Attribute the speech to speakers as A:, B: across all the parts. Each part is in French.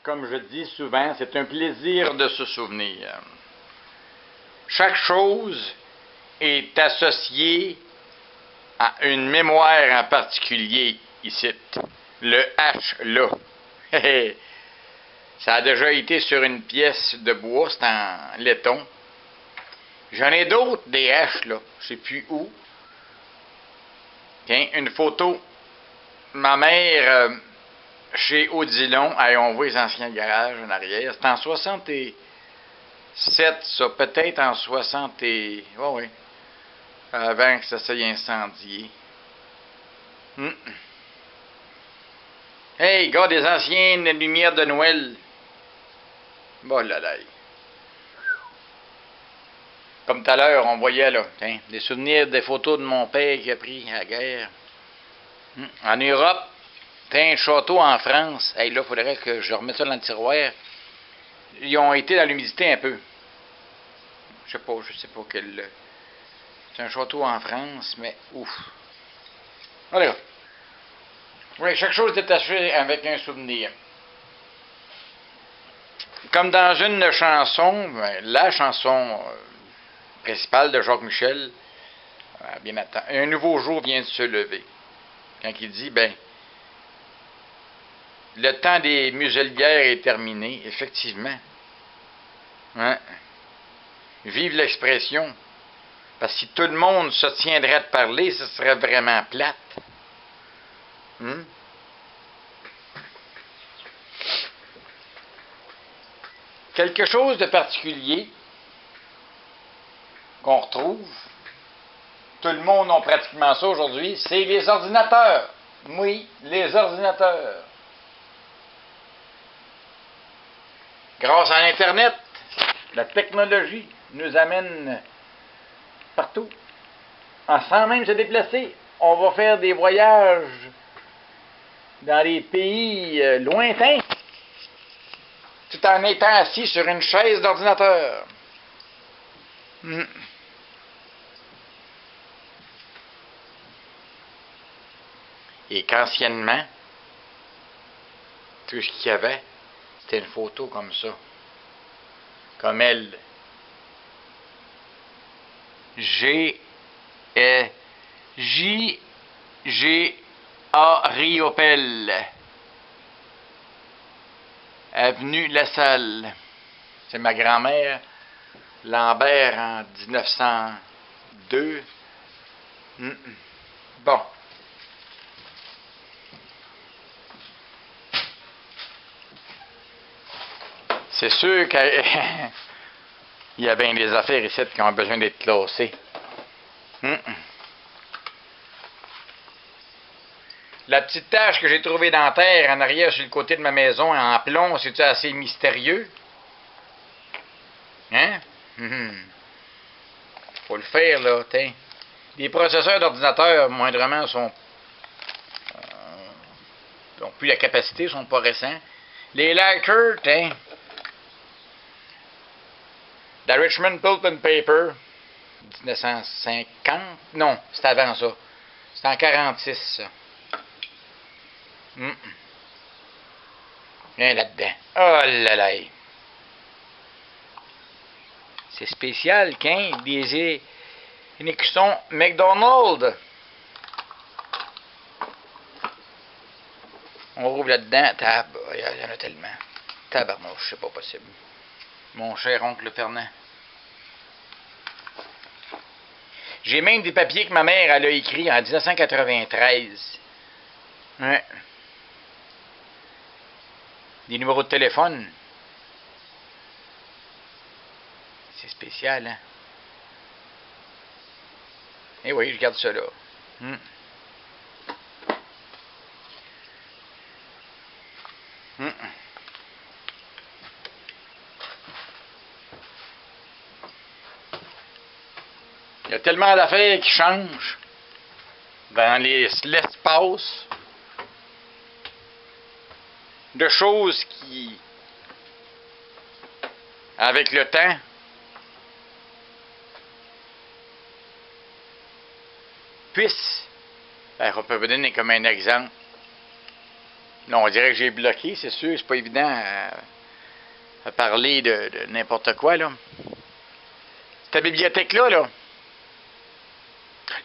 A: Comme je dis souvent, c'est un plaisir de se souvenir. Chaque chose est associée à une mémoire en particulier ici. Le H, là. Ça a déjà été sur une pièce de bois, c'est en laiton. J'en ai d'autres, des H, là. Je sais plus où. Tiens, une photo. Ma mère, chez Odilon, on voit les anciens garages en arrière. C'est en 67, ça. Peut-être en 60 et... Oh oui. Avant que ça s'aille incendier. Hey, gars, des anciennes lumières de Noël. Bon là là. Comme tout à l'heure, on voyait là, tiens, des souvenirs, des photos de mon père qui a pris à la guerre. En Europe, tiens, un château en France. Hey, là, il faudrait que je remette ça dans le tiroir. Ils ont été dans l'humidité un peu. Je sais pas quel... C'est un château en France, mais ouf. Allez, là. Oui, chaque chose est attachée avec un souvenir. Comme dans une chanson, la chanson principale de Jacques Michel, bien attends, un nouveau jour vient de se lever. Quand il dit, le temps des muselières est terminé, effectivement. Hein? Vive l'expression. Parce que si tout le monde se tiendrait de parler, ce serait vraiment plate. Quelque chose de particulier qu'on retrouve, tout le monde a pratiquement ça aujourd'hui, c'est les ordinateurs. Oui, les ordinateurs. Grâce à Internet, la technologie nous amène partout. Sans même se déplacer, on va faire des voyages dans les pays lointains, tout en étant assis sur une chaise d'ordinateur. Et qu'anciennement, tout ce qu'il y avait, c'était une photo comme ça. Comme elle. J.G.A. Riopelle. Avenue La Salle. C'est ma grand-mère, Lambert, en 1902. Bon. C'est sûr qu'il y a bien des affaires ici qui ont besoin d'être classées. La petite tache que j'ai trouvée dans la terre en arrière sur le côté de ma maison en plomb, c'est-tu assez mystérieux? Hein? Faut le faire, là, tiens. Les processeurs d'ordinateur, moindrement, n'ont plus la capacité, sont pas récents. Les Lakers, tiens. La Richmond Pulp and Paper, 1950. Non, c'est avant ça. C'est en 46, ça. Viens là-dedans. Oh là là. C'est spécial, qu'un des écussons McDonald's. On rouvre là-dedans. Il y en a tellement. Tabarnouche, c'est pas possible. Mon cher oncle Fernand. J'ai même des papiers que ma mère elle a écrits en 1993. Ouais. Des numéros de téléphone. C'est spécial, hein? Eh oui, je garde ça là. Il y a tellement d'affaires qui changent dans l'espace, de choses qui, avec le temps, puissent, on peut vous donner comme un exemple, Non, on dirait que j'ai bloqué, c'est sûr, c'est pas évident à parler de n'importe quoi, là. Cette bibliothèque-là, là,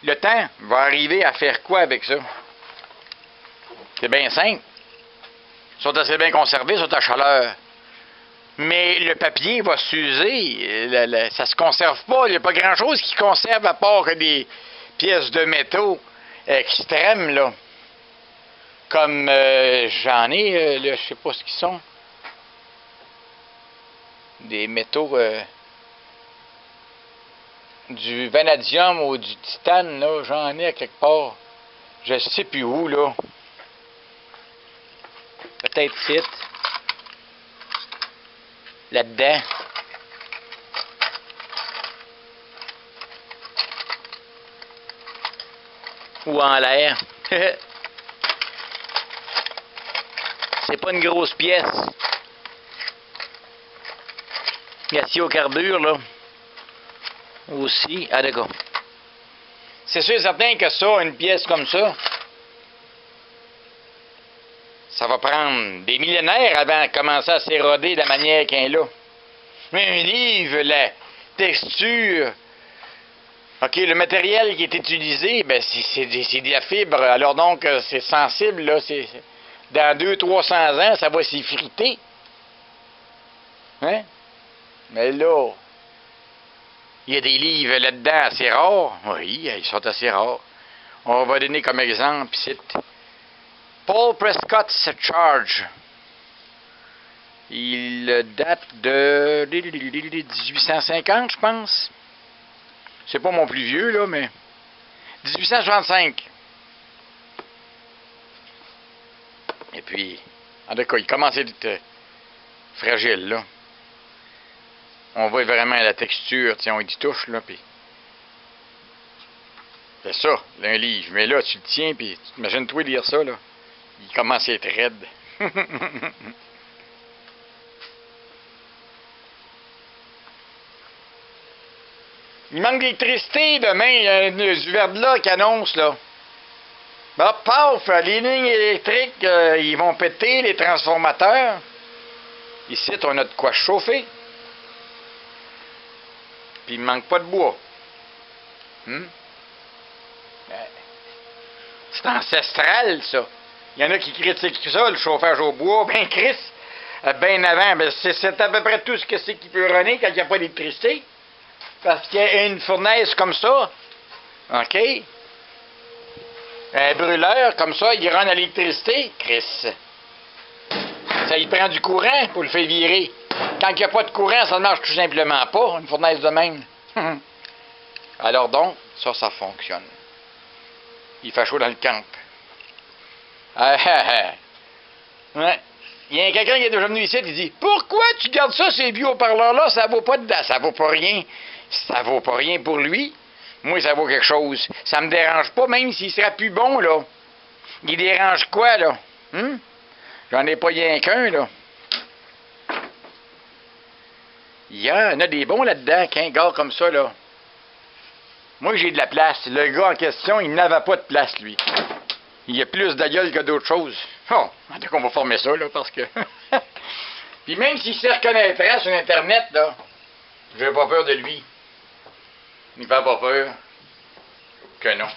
A: le temps va arriver à faire quoi avec ça? C'est bien simple. Ils sont assez bien conservés, ils sont à chaleur. Mais le papier va s'user, ça se conserve pas. Il n'y a pas grand-chose qui conserve à part que des pièces de métaux extrêmes, là. Comme j'en ai, là, je sais pas ce qu'ils sont. Des métaux du vanadium ou du titane, là, j'en ai à quelque part. Je sais plus où, là. Peut-être ici. Là-dedans. Ou en l'air. C'est pas une grosse pièce. Assis au carbure, là. Aussi. Ah, d'accord. C'est sûr et certain que ça, une pièce comme ça, ça va prendre des millénaires avant de commencer à s'éroder de la manière qu'elle est là. Mais un livre, la texture, OK, le matériel qui est utilisé, ben c'est de la fibre. Alors donc, c'est sensible, là. Dans 200-300 ans, ça va s'effriter. Hein? Mais là, il y a des livres là-dedans assez rares. Oui, ils sont assez rares. On va donner comme exemple ici. Paul Prescott's Charge. Il date de 1850, je pense. C'est pas mon plus vieux, là, mais 1865. Et puis, en tout cas, il commence à être fragile, là. On voit vraiment la texture, tiens, on y touche, là, puis... C'est ça, un livre. Mais là, tu le tiens, puis imagine-toi lire ça, là. Il commence à être raide. Il manque d'électricité demain. Il y a du verglas qui annonce, là. Bah, paf, les lignes électriques, ils vont péter, les transformateurs. Ici, on a de quoi chauffer. Puis il ne manque pas de bois. C'est ancestral, ça. Il y en a qui critiquent ça, le chauffage au bois. Ben, Chris, ben avant, ben, c'est à peu près tout ce que c'est qui peut runner quand il n'y a pas d'électricité. Parce qu'il y a une fournaise comme ça. OK? Un brûleur comme ça, il run à l'électricité. Chris. Ça, il prend du courant pour le faire virer. Quand il n'y a pas de courant, ça ne marche tout simplement pas, une fournaise de même. Alors donc, ça fonctionne. Il fait chaud dans le camp. Ouais. Il y a quelqu'un qui est déjà venu ici et il dit « Pourquoi tu gardes ça, ces vieux haut-parleurs-là? Ça vaut pas dedans. Ça vaut pas rien. Ça vaut pas rien pour lui. Moi, ça vaut quelque chose. Ça me dérange pas, même s'il serait plus bon, là. Il dérange quoi, là? J'en ai pas rien qu'un, là. Il y en a des bons là-dedans, qu'un gars comme ça, là. Moi, j'ai de la place. Le gars en question, il n'avait pas de place, lui. Il y a plus de gueule que d'autres choses. Oh, en tout cas, on va former ça, là, parce que... Puis même s'il se reconnaîtrait sur Internet, là, j'ai pas peur de lui. Il fait pas peur que non.